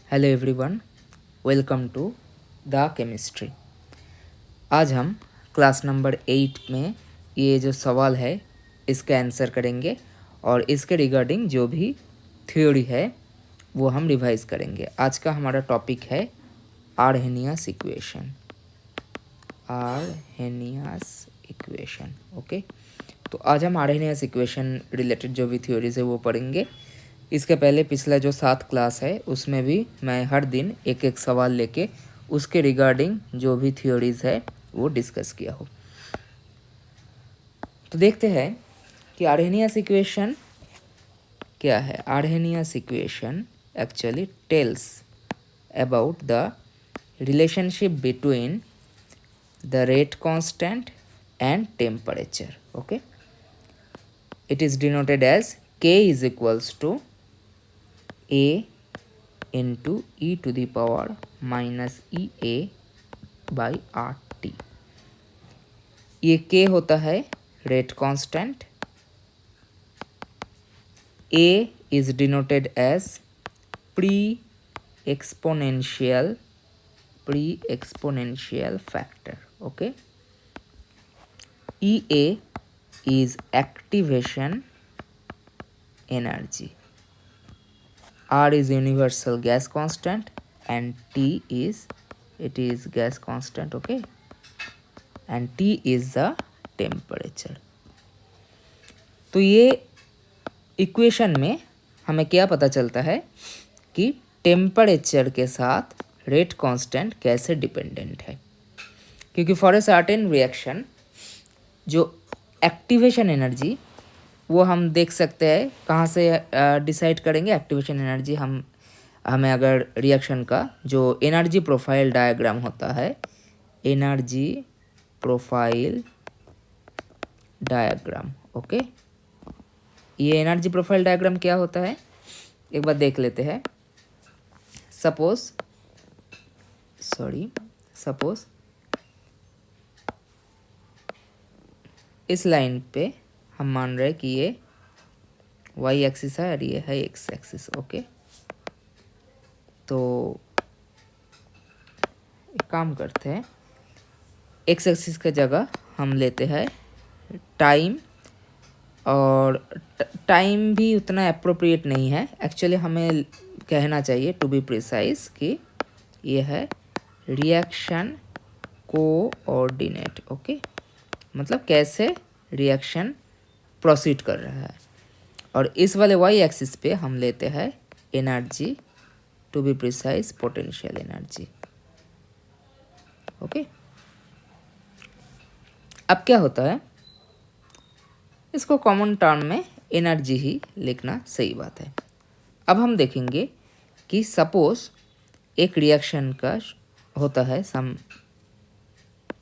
Hello everyone, welcome to the chemistry. आज हम class number 8 में ये जो सवाल है इसका आंसर करेंगे और इसके रिगार्डिंग जो भी थ्योरी है वो हम रिवाइज करेंगे। आज का हमारा टॉपिक है Arrhenius equation. Arrhenius equation, okay. तो आज हम आर्हेनियस इक्वेशन रिलेटेड जो भी थ्योरीज है वो पढ़ेंगे। इसके पहले पिछला जो 7 क्लास है उसमें भी मैं हर दिन एक एक सवाल लेके उसके रिगार्डिंग जो भी थ्योरीज है वो डिस्कस किया हो। तो देखते हैं कि आर्हेनियस इक्वेशन क्या है। Arrhenius equation actually tells about the relationship between the rate constant and temperature, okay. It is denoted as K is equals to A into e to the power minus EA by RT। ये K होता है rate constant, A is denoted as pre-exponential factor, okay। EA is activation energy, R is universal gas constant and T is gas constant, okay, and T is the temperature। तो ये equation में हमें क्या पता चलता है कि टेम्परेचर के साथ रेट कांस्टेंट कैसे डिपेंडेंट है, क्योंकि फॉर ए सर्टेन रिएक्शन जो एक्टिवेशन एनर्जी वो हम देख सकते हैं कहाँ से डिसाइड करेंगे। एक्टिवेशन एनर्जी हमें अगर रिएक्शन का जो एनर्जी प्रोफाइल डायग्राम होता है, एनर्जी प्रोफाइल डायग्राम, ओके। ये एनर्जी प्रोफाइल डायग्राम क्या होता है एक बार देख लेते हैं। सपोज इस लाइन पे हम मान रहे हैं कि ये वाई एक्सिस है और ये है एक्स एक्सिस, ओके। तो एक काम करते हैं, एक्स एक्सिस का जगह हम लेते हैं टाइम, और टाइम भी उतना अप्रोप्रिएट नहीं है एक्चुअली। हमें कहना चाहिए टू बी प्रिसाइज कि ये है रिएक्शन कोऑर्डिनेट, ओके, मतलब कैसे रिएक्शन प्रोसीड कर रहा है। और इस वाले वाई एक्सिस पे हम लेते हैं energy, to be precise potential energy, okay. अब क्या होता है, इसको कॉमन टर्म में एनर्जी ही लिखना सही बात है। अब हम देखेंगे कि सपोज एक रिएक्शन का होता है सम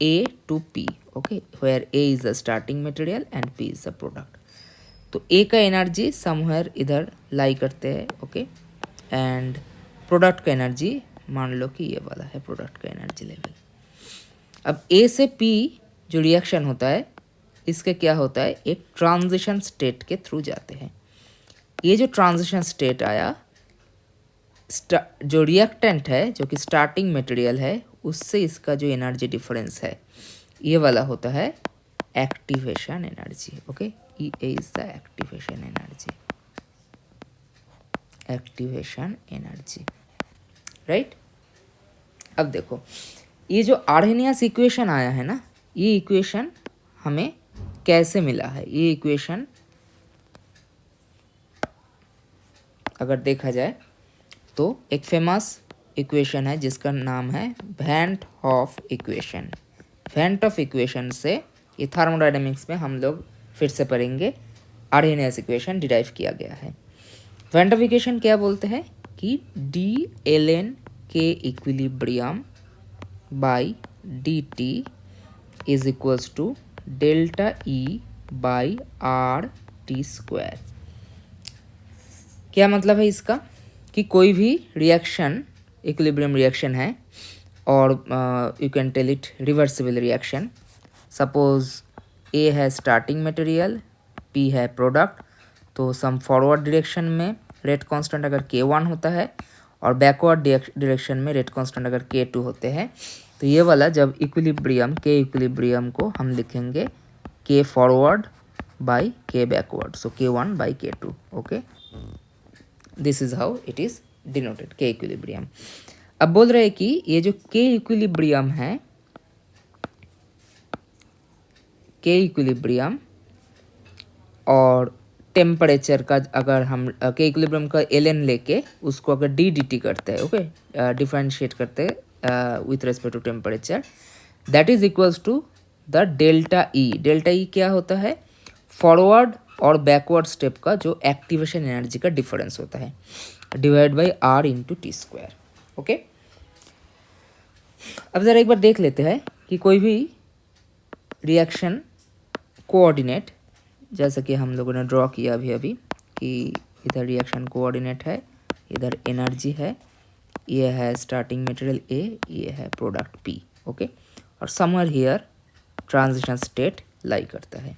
A to P, okay, where A is the starting material and P is the product। तो A का एनर्जी समवेयर इधर लाई करते हैं, ओके, एंड प्रोडक्ट का एनर्जी मान लो कि ये वाला है प्रोडक्ट का एनर्जी लेवल। अब A से P जो रिएक्शन होता है इसके क्या होता है, एक ट्रांजिशन स्टेट के थ्रू जाते हैं। ये जो ट्रांजिशन स्टेट आया, जो रिएक्टेंट है जो कि स्टार्टिंग मटेरियल है उससे इसका जो एनर्जी डिफरेंस है ये वाला होता है activation energy, okay. E is the activation energy, right. अब देखो ये जो आर्हेनियस इक्वेशन आया है ना, ये इक्वेशन हमें कैसे मिला है। ये इक्वेशन अगर देखा जाए तो एक फेमस इक्वेशन है जिसका नाम है van Hoff equation. Van Hoff equation से ये थर्मोडायनेमिक्स में हम लोग फिर से पढ़ेंगे, आर्हेनियस इक्वेशन डिराइव किया गया है। वैन हॉफ इक्वेशन क्या बोलते हैं कि d l n K equilibrium by D T is equals to delta E by are T square. क्या मतलब है इसका कि कोई भी रिएक्शन इक्विलिब्रियम रिएक्शन है और you can tell it reversible reaction. Suppose A है स्टार्टिंग मटेरियल, पी है प्रोडक्ट, तो सम फॉरवर्ड डायरेक्शन में रेट कांस्टेंट अगर K1 होता है और बैकवर्ड डायरेक्शन में रेट कांस्टेंट अगर K2 होते हैं तो ये वाला जब इक्विलिब्रियम के इक्विलिब्रियम को हम लिखेंगे K forward by K backward, so K1 by K2. Okay, this is how it is denoted K equilibrium. अब बोल रहे हैं कि ये जो K इक्विलिब्रियम है, K इक्विलिब्रियम और टेम्परेचर का अगर हम K इक्विलिब्रियम का ln लेके उसको अगर dt करते हैं, ओके, डिफरेंशिएट करते हैं with respect to temperature, that is equals to the delta E. Delta E क्या होता है? फॉरवर्ड और बैकवर्ड स्टेप का जो एक्टिवेशन एनर्जी का डिफरेंस होता है, divide by R into T square. Okay, अब ज़रा एक बार देख लेते हैं कि कोई भी रिएक्शन कोऑर्डिनेट, जैसा कि हम लोगों ने ड्रॉ किया अभी कि इधर रिएक्शन कोऑर्डिनेट है, इधर एनर्जी है, ये है स्टार्टिंग मटेरियल ए, ये है प्रोडक्ट पी. ओके, और समवेयर हियर ट्रांजिशन स्टेट लाई करता है.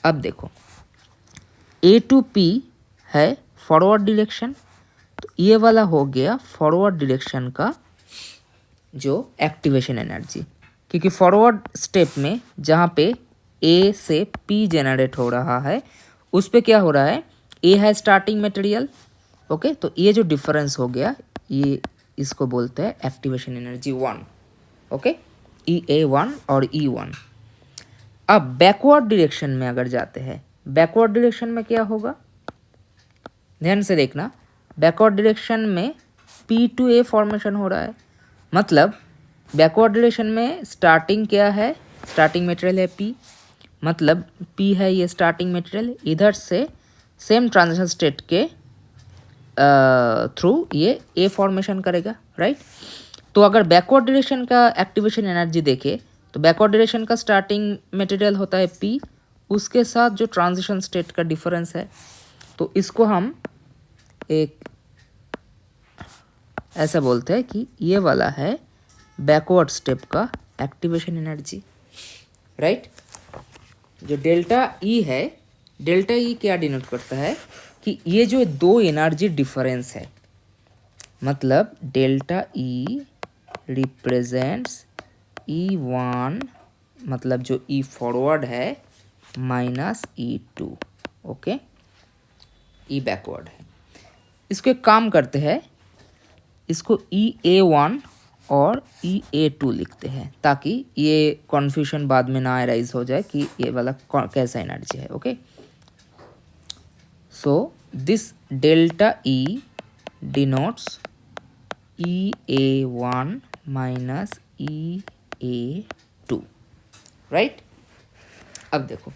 अब देखो ए टू पी है फॉरवर्ड डायरेक्शन, तो ये वाला हो गया फॉरवर्ड डायरेक्शन का जो एक्टिवेशन एनर्जी, क्योंकि फॉरवर्ड स्टेप में जहाँ पे ए से पी जनरेट हो रहा है उस पे क्या हो रहा है? ए है स्टार्टिंग मटेरियल. ओके, तो ये जो डिफरेंस हो गया ये इसको बोलते हैं एक्टिवेशन एनर्जी 1. ओके, EA1 और E1. अब बैकवर्ड डायरेक्शन में अगर जाते हैं, बैकवर्ड डायरेक्शन में क्या होगा? ध्यान से देखना, बैकवर्ड डायरेक्शन में P2A फॉर्मेशन हो रहा है. मतलब बैकवर्ड डायरेक्शन में स्टार्टिंग क्या है? स्टार्टिंग मटेरियल है P, मतलब P है ये स्टार्टिंग मटेरियल, इधर से सेम ट्रांजिशन स्टेट के थ्रू ये A फॉर्मेशन करेगा, राइट. तो अगर बैकवर्ड डायरेक्शन का एक्टिवेशन एनर्जी देखे तो बैकवर्ड डायरेक्शन का स्टार्टिंग मटेरियल होता है P, उसके साथ जो ट्रांजिशन स्टेट का डिफरेंस है, तो इसको हम एक ऐसा बोलते हैं कि ये वाला है बैकवर्ड स्टेप का एक्टिवेशन एनर्जी, राइट. जो डेल्टा ई है, डेल्टा ई क्या डिनोट करता है कि ये जो दो एनर्जी डिफरेंस है, मतलब डेल्टा ई रिप्रेजेंट्स E1, मतलब जो E फॉरवर्ड है, minus E2. Okay, E backward है. इसको एक काम करते हैं, इसको EA1 और EA2 लिखते हैं ताकि ये कन्फ्यूजन बाद में ना अराइज हो जाए कि ये वाला कैसा एनर्जी है. Okay, so this delta E denotes EA1 minus EA2, right. अब देखो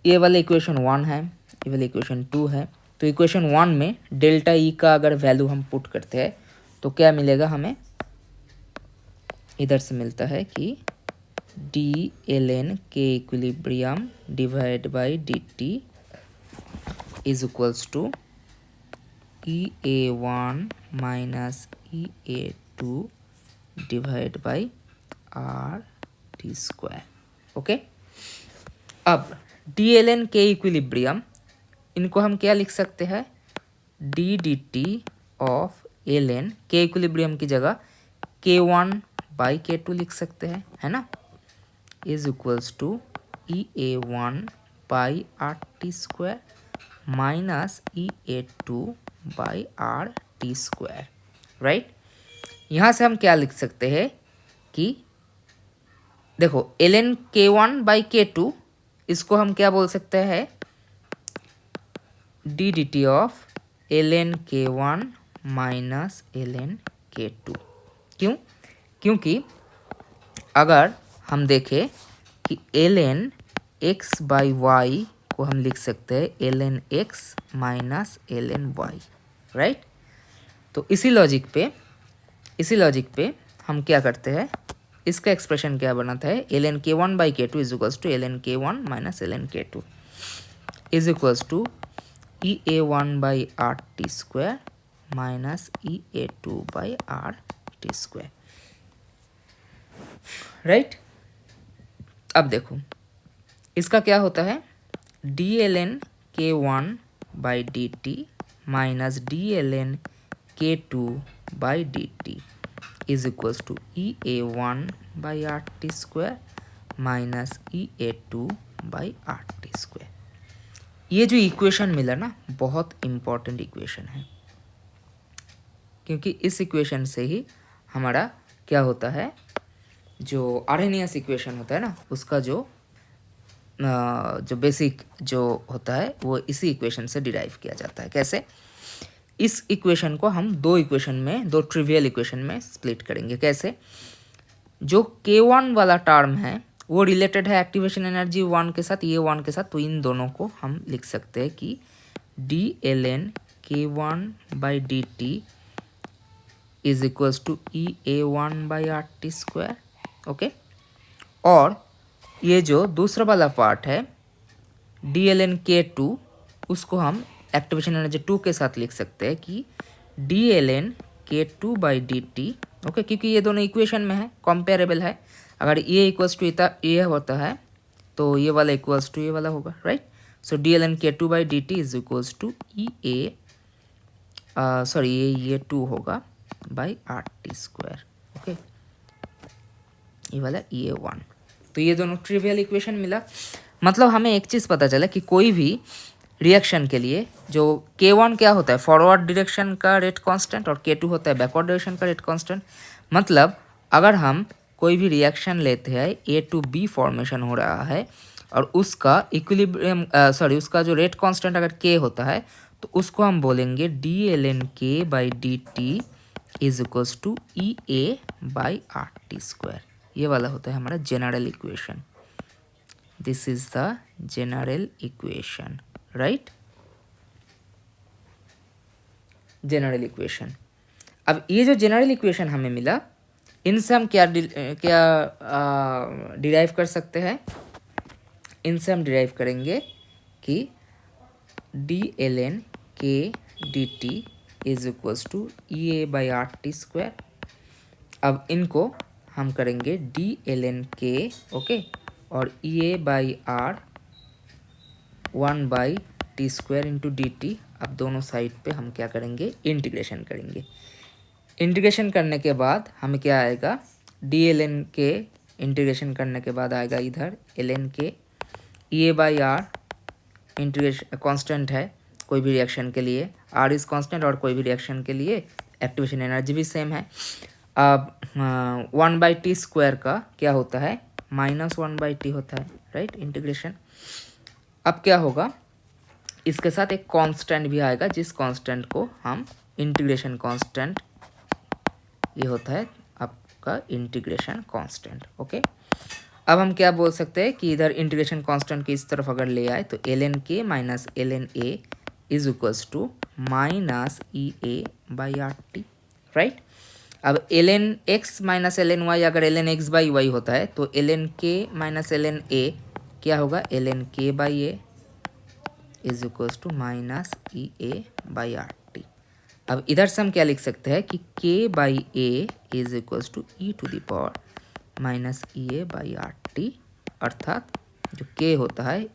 ये वाला इक्वेशन 1 है, ये वाला इक्वेशन 2 है. तो इक्वेशन 1 में डेल्टा ई का अगर वैल्यू हम पुट करते हैं तो क्या मिलेगा हमें? इधर से मिलता है कि d l n K equilibrium divide by D T is equals to EA1 minus EA2 divide by are T square. Okay, अब d l n K equilibrium, इनको हम क्या लिख सकते हैं? D d T of l n, K equilibrium की जगह K1 by K2 लिख सकते हैं, है ना, is equals to EA1 by are T square minus EA2 by are T square, right. यहाँ से हम क्या लिख सकते हैं कि देखो ln K1 बाई K2, इसको हम क्या बोल सकते हैं? D d T of ln K1 minus ln K2. क्यों? क्योंकि अगर हम देखें कि ln x बाई वाई को हम लिख सकते हैं ln x minus ln y, right. तो इसी लॉजिक पे हम क्या करते हैं, इसका एक्सप्रेशन क्या बनाता है? ln K1 by K2 is equals to ln K1 minus ln K2 is equals to EA1 by are T square minus EA2 by are T square, right. अब देखो इसका क्या होता है? D l n K1 by D T minus d l n K2/dt is equals to EA1/RT² minus EA2/RT²। ये जो equation मिला ना, बहुत इम्पॉर्टेंट इक्वेशन है, क्योंकि इस इक्वेशन से ही हमारा क्या होता है, जो आर्हेनियस इक्वेशन होता है ना, उसका जो बेसिक जो होता है वो इसी इक्वेशन से डिराइव किया जाता है। कैसे? इस इक्वेशन को हम दो ट्रिवियल इक्वेशन में स्प्लिट करेंगे। कैसे? जो K1 वाला टर्म है वो रिलेटेड है एक्टिवेशन एनर्जी 1 के साथ, EA1 के साथ, तो इन दोनों को हम लिख सकते हैं कि dln K1/dt is equals to EA1/RT²। Okay, और ये जो दूसरा वाला पार्ट है dln K2, उसको हम एक्टिवेशन एनर्जी 2 के साथ लिख सकते हैं कि dln K2/dt। ओके, क्योंकि ये दोनों इक्वेशन में है, कंपेरेबल है। अगर ये इक्वल्स टू ये होता है तो ये वाला इक्वल्स टू ये वाला होगा, right? So dln K2/dt is equals to ये 2 होगा बाई RT²। ओके, ये वाला EA1। तो ये दोनों ट्रिवियल इक्वेशन मिला। मतलब हमें एक चीज़ पता चला कि कोई भी रिएक्शन के लिए जो K1 क्या होता है, फॉरवर्ड डायरेक्शन का रेट कांस्टेंट, और K2 होता है बैकवर्ड डायरेक्शन का रेट कांस्टेंट। मतलब अगर हम कोई भी रिएक्शन लेते हैं, A to B फॉर्मेशन हो रहा है, और उसका इक्विलिब्रियम उसका जो रेट कांस्टेंट अगर K होता है, तो उसको हम बोलेंगे dln K/dt is equals to EA/RT²। ये वाला होता है हमारा general equation. This is the general equation, right? General equation. अब ये जो जनरल इक्वेशन हमें मिला, इनसे हम क्या डिराइव कर सकते हैं? इनसे हम डिराइव करेंगे कि dln K/dt is equals to EA/RT²। अब इनको हम करेंगे dln K, ओके, और EA/R 1/T² इंटू dt। अब दोनों साइड पे हम क्या करेंगे? इंटीग्रेशन करेंगे। इंटीग्रेशन करने के बाद हमें क्या आएगा? dln K इंटीग्रेशन करने के बाद आएगा इधर ln K। EA/R integration constant है कोई भी रिएक्शन के लिए, R इज कांस्टेंट, और कोई भी रिएक्शन के लिए एक्टिवेशन एनर्जी भी सेम है। अब 1/T² का क्या होता है? -1/T होता है, राइट? इंटीग्रेशन। अब क्या होगा? इसके साथ एक कांस्टेंट भी आएगा, जिस कांस्टेंट को हम इंटीग्रेशन कांस्टेंट, ये होता है आपका इंटीग्रेशन कांस्टेंट। ओके, अब हम क्या बोल सकते हैं कि इधर इंटीग्रेशन कांस्टेंट की इस तरफ अगर ले आए तो ln K minus ln A is equals to minus EA/RT, right? अब ln x minus ln y अगर ln x/y होता है तो ln K minus ln A क्या होगा? ln K/A is equals to minus EA/RT। अब इधर से हम क्या लिख सकते हैं कि K/A is equals to e⁻ minus EA/RT, अर्थात जो K होता है A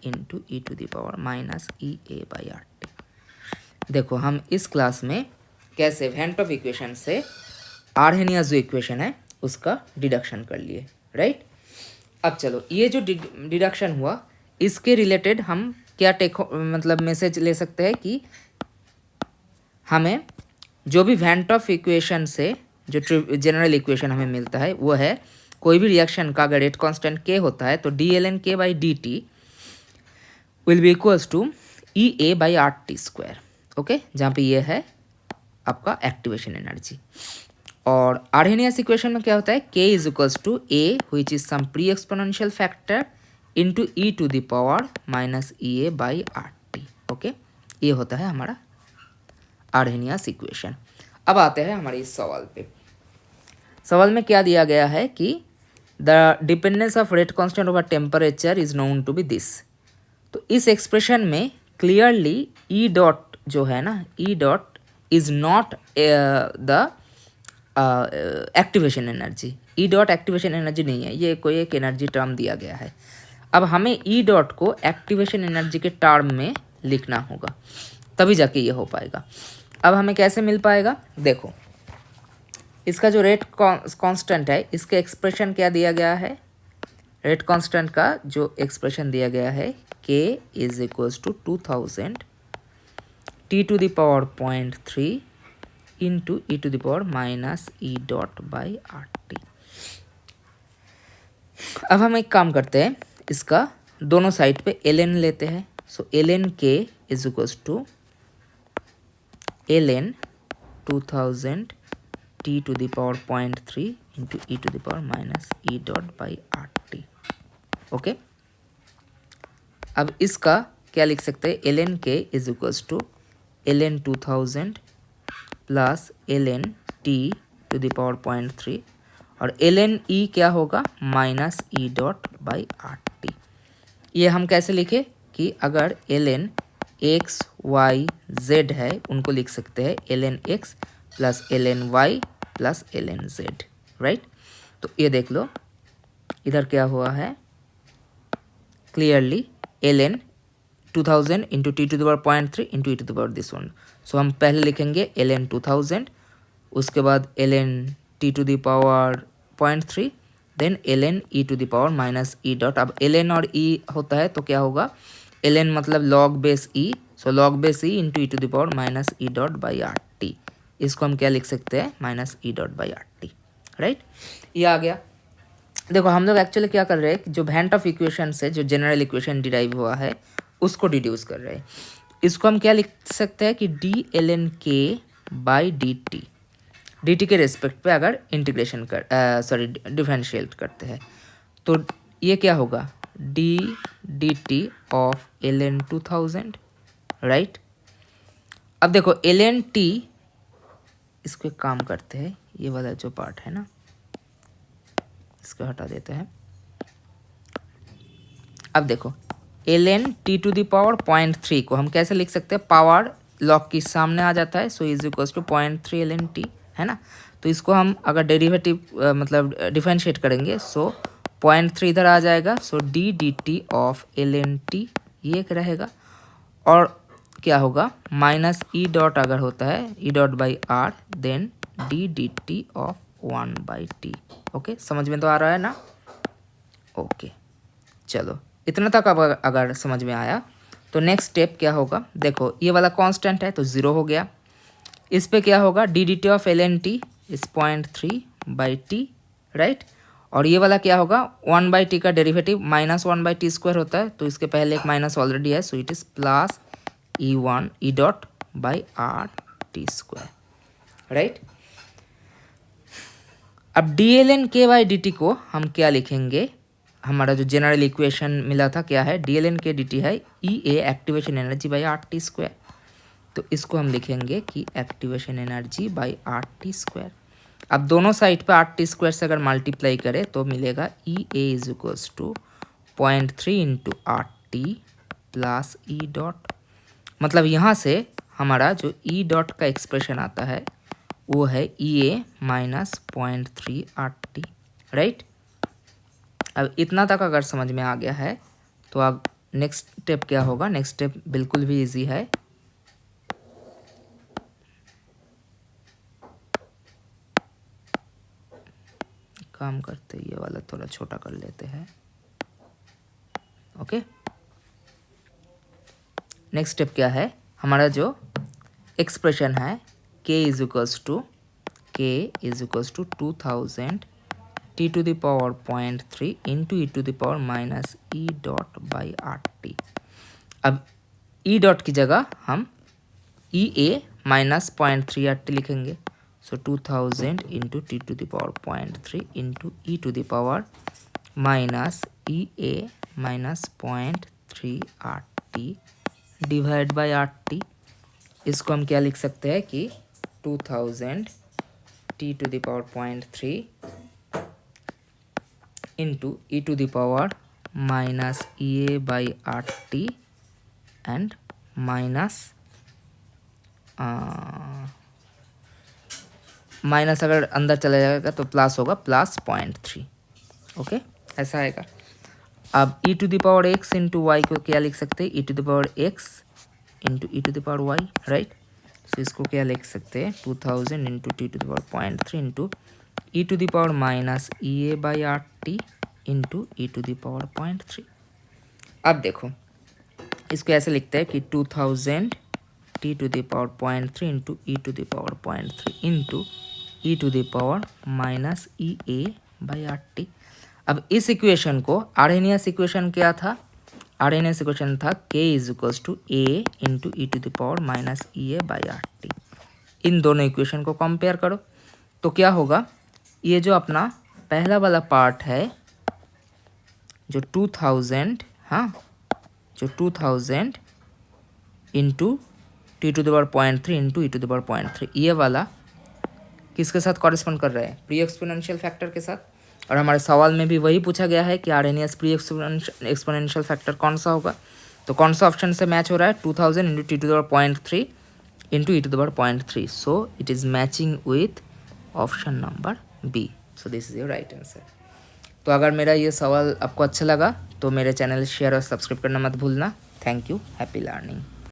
into e⁻ minus EA/RT। देखो हम इस क्लास में कैसे वेन ऑफ इक्वेशन से आर्हेनियस जो इक्वेशन है उसका डिडक्शन कर लिए, राइट? अब चलो, ये जो डिडक्शन हुआ इसके रिलेटेड हम क्या मतलब मैसेज ले सकते हैं कि हमें जो भी वेन ऑफ इक्वेशन से जो जनरल इक्वेशन हमें मिलता है वो है, कोई भी रिएक्शन का अगर रेट कांस्टेंट K होता है तो dln K/dt will be equals to EA/RT²। Okay, जहाँ पे ये है आपका एक्टिवेशन एनर्जी। और आर्हेनियस इक्वेशन में क्या होता है? K is equals to A which is some pre exponential factor into e⁻ minus EA/RT। Okay, ये होता है हमारा आर्हेनियस इक्वेशन। अब आते हैं हमारे इस सवाल पे। सवाल में क्या दिया गया है कि the dependence of rate constant over temperature is known to be this. तो इस एक्सप्रेशन में क्लियरली ई डॉट जो है ना, E dot is not the activation energy. E dot activation energy नहीं है, ये कोई एक एनर्जी टर्म दिया गया है। अब हमें ई डॉट को एक्टिवेशन एनर्जी के टर्म में लिखना होगा, तभी जाके ये हो पाएगा। अब हमें कैसे मिल पाएगा, देखो इसका जो रेट कांस्टेंट है इसके एक्सप्रेशन क्या दिया गया है, रेट कांस्टेंट का जो एक्सप्रेशन दिया गया है k is equals to 2000 t to the power 0.3 into E to the power minus E dot by R T. अब हम एक काम करते हैं, इसका दोनों साइड पे ln लेते हैं। So ln k is equals to ln 2000 t to the power 0.3 into E to the power minus E dot by are T. Okay, अब इसका क्या लिख सकते हैं, ln k is equals to ln 2000 plus ln t to the power 0.3 और ln e क्या होगा, minus E dot by are T. ये हम कैसे लिखे कि अगर ln x y z है उनको लिख सकते हैं ln x plus ln y plus ln z, right. तो ये देख लो इधर क्या हुआ है, clearly ln 2000 into T to the power 0.3 into E to the power this one. So हम पहले लिखेंगे ln 2000, उसके बाद ln t to the power 0.3 then ln e to the power minus E dot. अब ln और e होता है तो क्या होगा, ln मतलब log base e, so log base e into E to the power minus E dot by R T. इसको हम क्या लिख सकते हैं, minus E dot by are T, right. ये आ गया। देखो हम लोग एक्चुअली क्या कर रहे हैं, जो वैन ऑफ इक्वेशन से जो जनरल इक्वेशन डिराइव हुआ है उसको डिड्यूस कर रहे हैं। इसको हम क्या लिख सकते हैं कि D ln k by D T के रेस्पेक्ट पे अगर इंटीग्रेशन डिफरेंशिएट करते हैं तो ये क्या होगा, D T of ln 2000, right. अब देखो ln t, इसको एक काम करते हैं, ये वाला जो पार्ट है ना इसको हटा देते हैं। अब देखो ln t to the power 0.3 को हम कैसे लिख सकते हैं, पावर लॉग के सामने आ जाता है, so is equals to 0.3 ln t, है ना। तो इसको हम अगर डेरिवेटिव मतलब डिफरेंशिएट करेंगे सो 0.3 इधर आ जाएगा, so D T of ln t ये एक रहेगा और क्या होगा, माइनस ई डॉट अगर होता है e dot by r then d T of 1 by t. Okay, समझ में तो आ रहा है ना। ओके चलो इतना तक अब अगर समझ में आया तो नेक्स्ट स्टेप क्या होगा, देखो ये वाला कांस्टेंट है तो 0 हो गया, इस पे क्या होगा, D T of ln t इस 0.3 बाई टी, राइट। और ये वाला क्या होगा, 1 बाई टी का derivative minus 1 by T square होता है, तो इसके पहले एक माइनस ऑलरेडी है, so it is plus E dot by are T square, right. अब D ln k by D T को हम क्या लिखेंगे, हमारा जो जनरल इक्वेशन मिला था क्या है, D ln k D T है E A activation energy by are T square. तो इसको हम लिखेंगे कि activation energy by are T square. अब दोनों साइड पे आर टी स्क्वायर से अगर मल्टीप्लाई करें तो मिलेगा E A is equals to 0.3 into R T plus E dot. मतलब यहाँ से हमारा जो ई डॉट का एक्सप्रेशन आता है वो है E a minus 0.3 r T, right. अब इतना तक अगर समझ में आ गया है तो अब नेक्स्ट स्टेप क्या होगा, नेक्स्ट स्टेप बिल्कुल भी इजी है। काम करते ये वाला थोड़ा छोटा कर लेते हैं, ओके। नेक्स्ट स्टेप क्या है, हमारा जो एक्सप्रेशन है k is equals to 2000 t to the power 0.3 into E to the power minus E dot by R T. अब ई डॉट की जगह हम e a minus 0.3 r t लिखेंगे, so 2000 into T to the power 0.3 into E to the power minus E a minus 0.3 r t divide by R T. इसको हम क्या लिख सकते हैं कि 2000 T to the power 0.3 into E to the power minus E A by are t and minus अगर अंदर चला जाएगा तो प्लस होगा, प्लस 0.3, ओके ऐसा आएगा। अब E to the power X into Y को क्या लिख सकते हैं, E to the power X into E to the power Y, right. So इसको क्या लिख सकते हैं 2000 into T to the power 0.3 into E to the power minus E A by are T into E to the power 0.3। अब देखो इसको ऐसे लिखते हैं कि 2000 T to the power 0.3 into E to the power 0.3 into E to the power minus E A by R T. अब इस equation को आर्हेनियस इक्वेशन क्या था, आर्हेनियस इक्वेशन था k is equals to A into E to the power minus E A by are T. इन दोनों equation को compare करो तो क्या होगा, ये जो अपना पहला वाला पार्ट है जो 2000, हाँ जो 2000 into T to the power 0.3 into E to the power 0.3, ये वाला किसके साथ कॉरेस्पॉन्ड कर रहा है, प्री एक्सपोनेंशियल फैक्टर के साथ। और हमारे सवाल में भी वही पूछा गया है कि आरएनएस प्री एक्सपोनेंशियल फैक्टर कौन सा होगा, तो कौन सा ऑप्शन से मैच हो रहा है 2000 into T to the power 0.3 into E to the power 0.3। So it is matching with option number B. So this is your right answer. तो अगर मेरा ये सवाल आपको अच्छा लगा तो मेरे चैनल शेयर और सब्सक्राइब करना मत भूलना। Thank you, happy learning.